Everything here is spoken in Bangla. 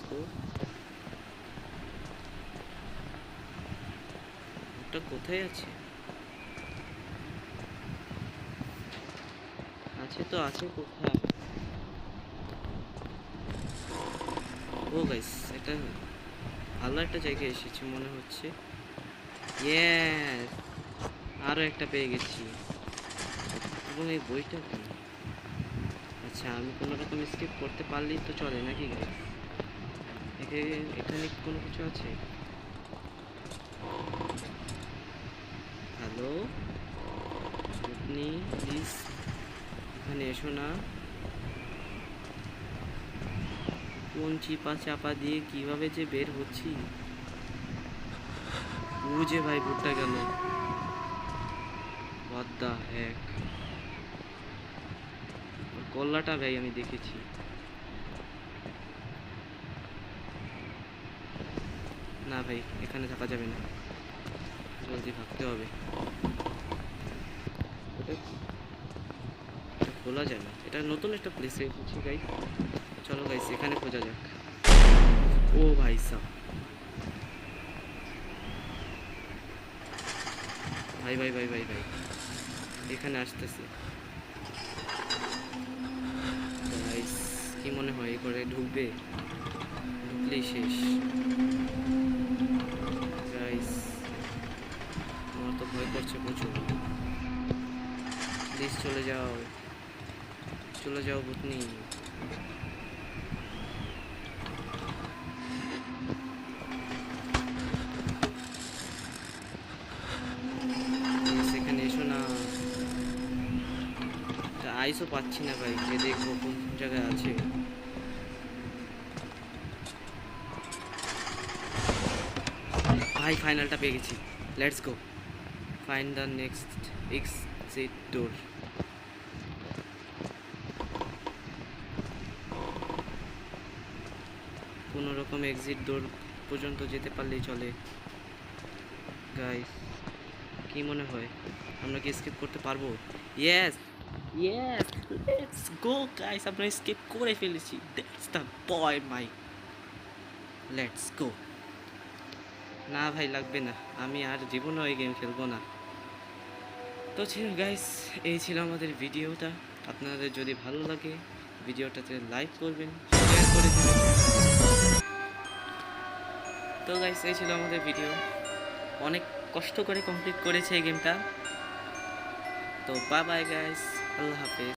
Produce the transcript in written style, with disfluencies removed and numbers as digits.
গো। ওটা কোথায় আছে? আছে তো আছে কোথায়? ও গাইস, এটা ভালো একটা জায়গায় এসেছি মনে হচ্ছে। ইয়েস, আরো একটা পেয়ে গেছি। এবং এই বইটা কি? আচ্ছা, আমি কোনো রকম স্কিপ করতে পারলেই তো চলে নাকি গাইস? এখানে কোনো কিছু আছে? হ্যালো, আপনি প্লিজ এখানে এসো না। কোন চিপা চাপা দিয়ে কিভাবে যে বের হচ্ছি। ও যে ভাই ভুট্টা গেল। হোয়াট দ্য হেক। কল্লাটা ভাই আমি দেখেছি। না ভাই, এখানে থাকা যাবে না, জলদি ভাগতে হবে। এটা খোলা যায় না, এটা নতুন একটা প্লেসে এসেছি গাইস। চলো গাইস, এখানে খোঁজা যাক। ও ভাই সাহ, ভাই ভাই ভাই ভাই ভাই, এখানে আসতেছে গাইস। কি মনে হয় এই করে ঢুকবে? ঢুকলেই শেষ গাইস। আমার তো ভয় করছে প্রচুর। প্লিজ চলে যাও, চলে যাও ভূতনি। সেখানে এসো না। আইসও পাচ্ছি না ভাই, যে দেখবো কোন জায়গায় আছে। ভাই ফাইনালটা পেয়ে গেছি। Let's go, find the next exit door. কোনো রকম এক্সিট ডোর পর্যন্ত যেতে পারলেই চলে গাইস। কি মনে হয় আমরা কি স্কিপ করতে পারবো? Yes, yes, let's go guys, আমরা স্কিপ করে ফেলেছি। That's the boy my. Let's go. না ভাই লাগবে না, আমি আর জীবনে ওই গেম খেলবো না। তো ছিল গাইস, এই ছিল আমাদের ভিডিওটা। আপনাদের যদি ভালো লাগে ভিডিওটাতে লাইক করবেন, শেয়ার করে দেবেন। তো গাইস, এই ছিল আমাদের ভিডিও। অনেক কষ্ট করে কমপ্লিট করেছে এই গেমটা। তো বাই বাই গাইস, আল্লাহ হাফেজ।